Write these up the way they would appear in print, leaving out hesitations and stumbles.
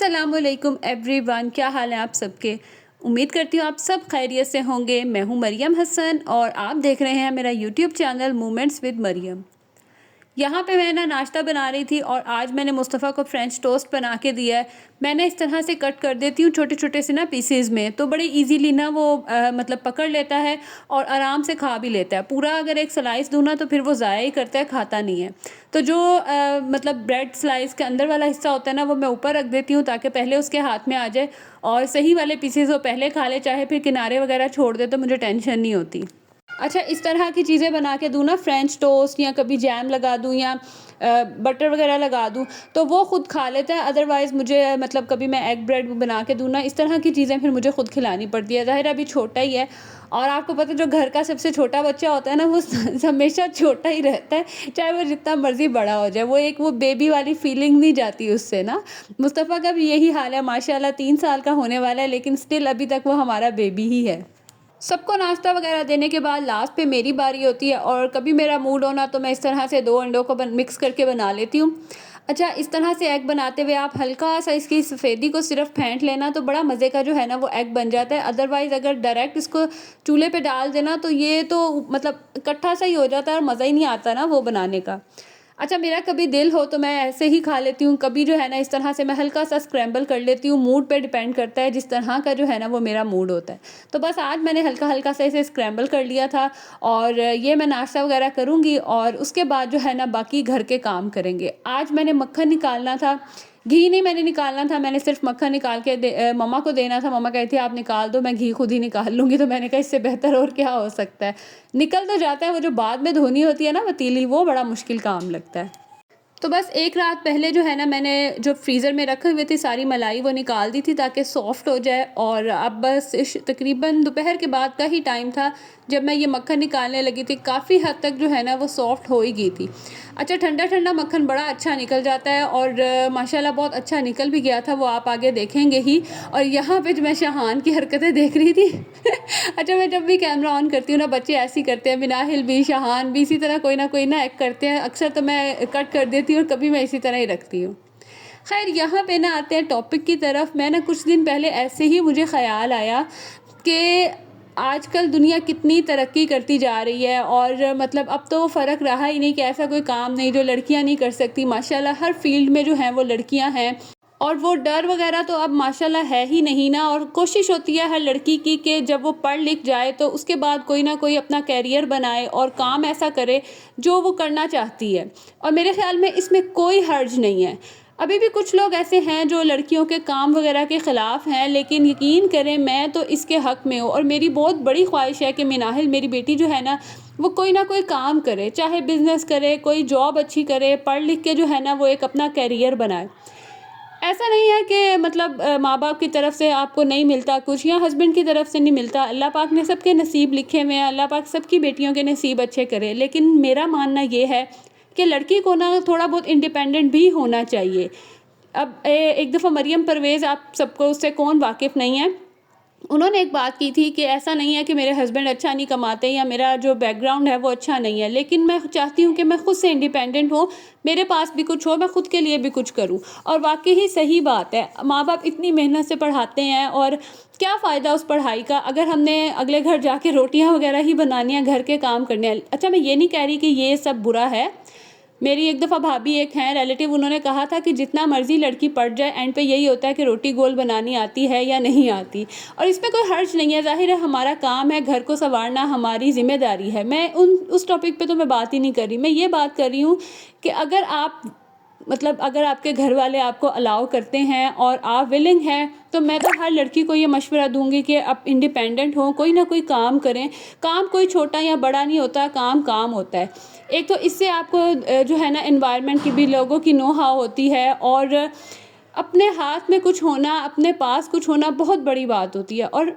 अस्सलामुअलैकुम एवरीवन, क्या हाल है आप सबके। उम्मीद करती हूँ आप सब खैरियत से होंगे। मैं हूँ मरियम हसन और आप देख रहे हैं मेरा YouTube channel moments with Maryam. यहाँ पे मैं ना नाश्ता बना रही थी और आज मैंने मुस्तफ़ा को फ्रेंच टोस्ट बना के दिया है। मैंने इस तरह से कट कर देती हूँ छोटे छोटे से ना पीसेज में, तो बड़े इजीली ना वो मतलब पकड़ लेता है और आराम से खा भी लेता है। पूरा अगर एक स्लाइस दूँ ना तो फिर वो ज़ाया ही करता है, खाता नहीं है। तो जो मतलब ब्रेड स्लाइस के अंदर वाला हिस्सा होता है ना, वो मैं ऊपर रख देती हूँ ताकि पहले उसके हाथ में आ जाए और सही वाले पीसेज वो पहले खा ले, चाहे फिर किनारे वगैरह छोड़ दे तो मुझे टेंशन नहीं होती। अच्छा, इस तरह की चीज़ें बना के दूँ ना, फ्रेंच टोस्ट या कभी जैम लगा दूँ या बटर वगैरह लगा दूँ तो वो ख़ुद खा लेता है। अदरवाइज़ मुझे मतलब कभी मैं एग ब्रेड बना के दूँ ना, इस तरह की चीज़ें फिर मुझे ख़ुद खिलानी पड़ती है। ज़ाहिर है अभी छोटा ही है और आपको पता है जो घर का सबसे छोटा बच्चा होता है ना, वो हमेशा छोटा ही रहता है, चाहे वो जितना मर्ज़ी बड़ा हो जाए। वो बेबी वाली फीलिंग नहीं जाती उससे ना। मुस्तफ़ा का भी यही हाल है, माशाल्लाह 3 साल का होने वाला है, लेकिन स्टिल अभी तक वो हमारा बेबी ही है। सबको नाश्ता वगैरह देने के बाद लास्ट पे मेरी बारी होती है और कभी मेरा मूड होना तो मैं इस तरह से 2 अंडों को मिक्स करके बना लेती हूँ। अच्छा, इस तरह से एग बनाते हुए आप हल्का सा इसकी सफ़ेदी को सिर्फ फेंट लेना तो बड़ा मज़े का जो है ना वो एग बन जाता है। अदरवाइज़ अगर डायरेक्ट इसको चूल्हे पे डाल देना तो ये तो मतलब इकट्ठा सा ही हो जाता है और मज़ा ही नहीं आता ना वो बनाने का। अच्छा, मेरा कभी दिल हो तो मैं ऐसे ही खा लेती हूँ, कभी जो है ना इस तरह से मैं हल्का सा स्क्रैम्बल कर लेती हूँ। मूड पे डिपेंड करता है, जिस तरह का जो है ना वो मेरा मूड होता है। तो बस आज मैंने हल्का-हल्का सा इसे स्क्रैम्बल कर लिया था और ये मैं नाश्ता वगैरह करूँगी और उसके बाद जो है ना बाकी घर के काम करेंगे। आज मैंने मक्खन निकालना था, घी नहीं मैंने निकालना था, मैंने सिर्फ़ मक्खन निकाल के मम्मा को देना था। मम्मा कहती है आप निकाल दो, मैं घी खुद ही निकाल लूँगी। तो मैंने कहा इससे बेहतर और क्या हो सकता है। निकल तो जाता है, वो जो बाद में धोनी होती है ना पतीली, वो बड़ा मुश्किल काम लगता है। तो बस एक रात पहले जो है ना मैंने जो फ्रीज़र में रखे हुए थी सारी मलाई वो निकाल दी थी ताकि सॉफ़्ट हो जाए और अब बस तकरीबन दोपहर के बाद का ही टाइम था जब मैं ये मक्खन निकालने लगी थी। काफ़ी हद तक जो है ना वो सॉफ़्ट हो ही गई थी। अच्छा, ठंडा ठंडा मक्खन बड़ा अच्छा निकल जाता है और माशाल्लाह बहुत अच्छा निकल भी गया था, वो आप आगे देखेंगे ही। और यहाँ पे जो मैं शाहान की हरकतें देख रही थी अच्छा, मैं जब भी कैमरा ऑन करती हूँ ना बच्चे ऐसे ही करते हैं, मिनाहिल भी शाहान भी इसी तरह कोई ना एक्ट करते हैं। अक्सर तो मैं कट कर देती हूँ और कभी मैं इसी तरह ही रखती हूँ। खैर, यहाँ पे ना आते हैं टॉपिक की तरफ। मैं ना कुछ दिन पहले ऐसे ही मुझे ख़्याल आया कि आजकल दुनिया कितनी तरक्की करती जा रही है और मतलब अब तो फ़र्क रहा ही नहीं कि ऐसा कोई काम नहीं जो लड़कियां नहीं कर सकती। माशाल्लाह हर फील्ड में जो हैं वो लड़कियां हैं और वो डर वगैरह तो अब माशाल्लाह है ही नहीं ना। और कोशिश होती है हर लड़की की कि जब वो पढ़ लिख जाए तो उसके बाद कोई ना कोई अपना कैरियर बनाए और काम ऐसा करे जो वो करना चाहती है, और मेरे ख़्याल में इसमें कोई हर्ज नहीं है। अभी भी कुछ लोग ऐसे हैं जो लड़कियों के काम वगैरह के ख़िलाफ़ हैं, लेकिन यकीन करें मैं तो इसके हक़ में हूँ और मेरी बहुत बड़ी ख्वाहिश है कि मिनाहिल मेरी बेटी जो है ना वो कोई ना कोई काम करे, चाहे बिज़नेस करे, कोई जॉब अच्छी करे, पढ़ लिख के जो है ना वो एक अपना कैरियर बनाए। ऐसा नहीं है कि मतलब माँ बाप की तरफ से आपको नहीं मिलता कुछ या हस्बैंड की तरफ से नहीं मिलता। अल्लाह पाक ने सबके नसीब लिखे हुए हैं, अल्लाह पाक सबकी बेटियों के नसीब अच्छे करे। लेकिन मेरा मानना ये है कि लड़की को ना थोड़ा बहुत इंडिपेंडेंट भी होना चाहिए। अब एक दफ़ा मरियम परवेज़, आप सबको उससे कौन वाकिफ़ नहीं है, उन्होंने एक बात की थी कि ऐसा नहीं है कि मेरे हस्बैंड अच्छा नहीं कमाते या मेरा जो बैकग्राउंड है वो अच्छा नहीं है, लेकिन मैं चाहती हूँ कि मैं खुद से इंडिपेंडेंट हूँ, मेरे पास भी कुछ हो, मैं खुद के लिए भी कुछ करूँ। और वाकई ही सही बात है, माँ बाप इतनी मेहनत से पढ़ाते हैं और क्या फ़ायदा उस पढ़ाई का अगर हमने अगले घर जाके रोटियाँ वगैरह ही बनानी है, घर के काम करने हैं। अच्छा, मैं ये नहीं कह रही कि ये सब बुरा है। मेरी एक दफ़ा भाभी एक हैं रिलेटिव, उन्होंने कहा था कि जितना मर्ज़ी लड़की पढ़ जाए एंड पे यही होता है कि रोटी गोल बनानी आती है या नहीं आती, और इसमें कोई हर्ज नहीं है। ज़ाहिर है हमारा काम है, घर को सँवारना हमारी ज़िम्मेदारी है। मैं उस टॉपिक पे तो मैं बात ही नहीं कर रही। मैं ये बात कर रही हूँ कि अगर आप मतलब अगर आपके घर वाले आपको अलाउ करते हैं और आप विलिंग हैं तो मैं तो हर लड़की को ये मशवरा दूंगी कि आप इंडिपेंडेंट हों, कोई ना कोई काम करें। काम कोई छोटा या बड़ा नहीं होता, काम काम होता है। एक तो इससे आपको जो है ना एनवायरनमेंट की भी, लोगों की नो हाउ होती है और अपने हाथ में कुछ होना, अपने पास कुछ होना बहुत बड़ी बात होती है। और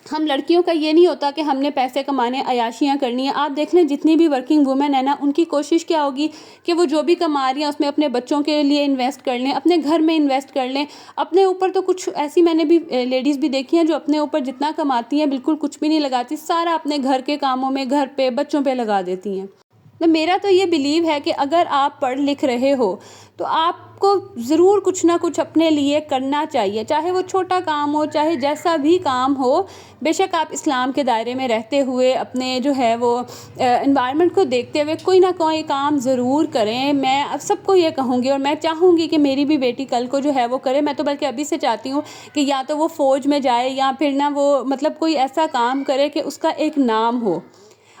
हम लड़कियों का ये नहीं होता कि हमने पैसे कमाने, अयाशियाँ करनी है। आप देख लें जितनी भी वर्किंग वुमेन है ना, उनकी कोशिश क्या होगी कि वो जो भी कमा रही हैं उसमें अपने बच्चों के लिए इन्वेस्ट कर लें, अपने घर में इन्वेस्ट कर लें। अपने ऊपर तो कुछ ऐसी मैंने भी लेडीज़ भी देखी हैं जो अपने ऊपर जितना कमाती हैं बिल्कुल कुछ भी नहीं लगाती, सारा अपने घर के कामों में, घर पे, बच्चों पे लगा देती हैं। तो मेरा तो ये बिलीव है कि अगर आप पढ़ लिख रहे हो तो आपको ज़रूर कुछ ना कुछ अपने लिए करना चाहिए, चाहे वो छोटा काम हो, चाहे जैसा भी काम हो। बेशक आप इस्लाम के दायरे में रहते हुए अपने जो है वो एनवायरनमेंट को देखते हुए कोई ना कोई काम ज़रूर करें। मैं अब सबको ये कहूँगी और मैं चाहूँगी कि मेरी भी बेटी कल को जो है वो करे। मैं तो बल्कि अभी से चाहती हूँ कि या तो वो फ़ौज में जाए या फिर ना वो मतलब कोई ऐसा काम करे कि उसका एक नाम हो।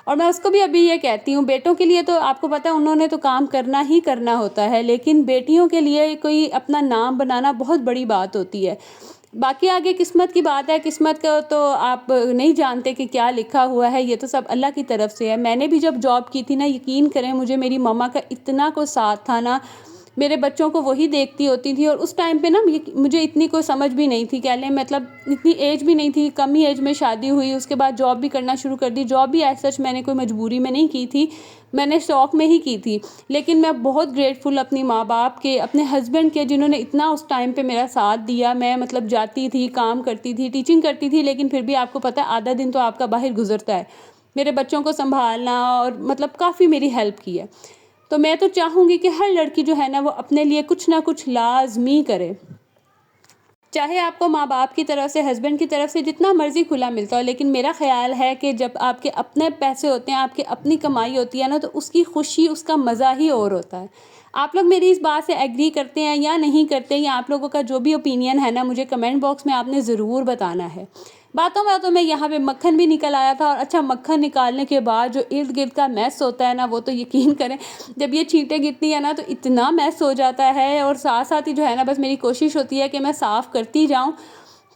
और मैं उसको भी अभी ये कहती हूँ, बेटों के लिए तो आपको पता है उन्होंने तो काम करना ही करना होता है, लेकिन बेटियों के लिए कोई अपना नाम बनाना बहुत बड़ी बात होती है। बाकी आगे किस्मत की बात है, किस्मत का तो आप नहीं जानते कि क्या लिखा हुआ है, ये तो सब अल्लाह की तरफ से है। मैंने भी जब जॉब की थी ना, यकीन करें मुझे मेरी मम्मा का इतना को साथ था ना, मेरे बच्चों को वही देखती होती थी। और उस टाइम पे ना मुझे इतनी कोई समझ भी नहीं थी, कह लें मतलब इतनी एज भी नहीं थी, कम ही एज में शादी हुई, उसके बाद जॉब भी करना शुरू कर दी। जॉब भी एज सच मैंने कोई मजबूरी में नहीं की थी, मैंने शौक़ में ही की थी। लेकिन मैं बहुत ग्रेटफुल अपनी माँ बाप के, अपने हस्बैंड के, जिन्होंने इतना उस टाइम पे मेरा साथ दिया। मैं मतलब जाती थी, काम करती थी, टीचिंग करती थी, लेकिन फिर भी आपको पता है आधा दिन तो आपका बाहर गुजरता है। मेरे बच्चों को संभालना और मतलब काफ़ी मेरी हेल्प की है। तो मैं तो चाहूँगी कि हर लड़की जो है ना वो अपने लिए कुछ ना कुछ लाज़मी करे। चाहे आपको माँ बाप की तरफ से, हस्बैंड की तरफ से जितना मर्ज़ी खुला मिलता हो, लेकिन मेरा ख़्याल है कि जब आपके अपने पैसे होते हैं, आपकी अपनी कमाई होती है ना, तो उसकी खुशी, उसका मज़ा ही और होता है। आप लोग मेरी इस बात से एग्री करते हैं या नहीं करते, या आप लोगों का जो भी ओपिनियन है ना, मुझे कमेंट बॉक्स में आपने ज़रूर बताना है। बातों बातों में यहाँ पे मक्खन भी निकल आया था। और अच्छा, मक्खन निकालने के बाद जो इर्द गिर्द का मैस होता है ना, वो तो यकीन करें जब ये छींटें गिरती है ना तो इतना मैस हो जाता है। और साथ साथ ही जो है ना, बस मेरी कोशिश होती है कि मैं साफ़ करती जाऊँ,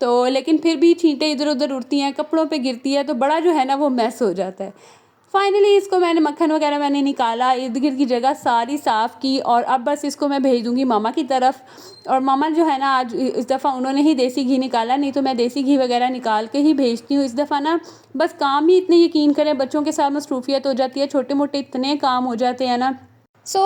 तो लेकिन फिर भी छींटें इधर उधर उड़ती हैं, कपड़ों पे गिरती है, तो बड़ा जो है ना वो मैस हो जाता है। फाइनली इसको मैंने मक्खन वगैरह मैंने निकाला, इर्द गिर्द की जगह सारी साफ़ की, और अब बस इसको मैं भेज दूँगी मामा की तरफ। और मामा जो है ना, आज इस दफ़ा उन्होंने ही देसी घी निकाला, नहीं तो मैं देसी घी वगैरह निकाल के ही भेजती हूँ। इस दफ़ा ना बस काम ही इतने, यकीन करें बच्चों के साथ मसरूफियत हो जाती है, छोटे मोटे इतने काम हो जाते हैं ना।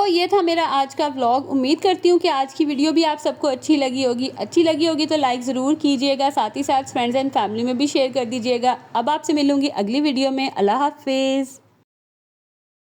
ये था मेरा आज का व्लॉग। उम्मीद करती हूँ कि आज की वीडियो भी आप सबको अच्छी लगी होगी। अच्छी लगी होगी तो लाइक ज़रूर कीजिएगा, साथ ही साथ फ्रेंड्स एंड फैमिली में भी शेयर कर दीजिएगा। अब आपसे मिलूँगी अगली वीडियो में। अल्लाह हाफ़िज़।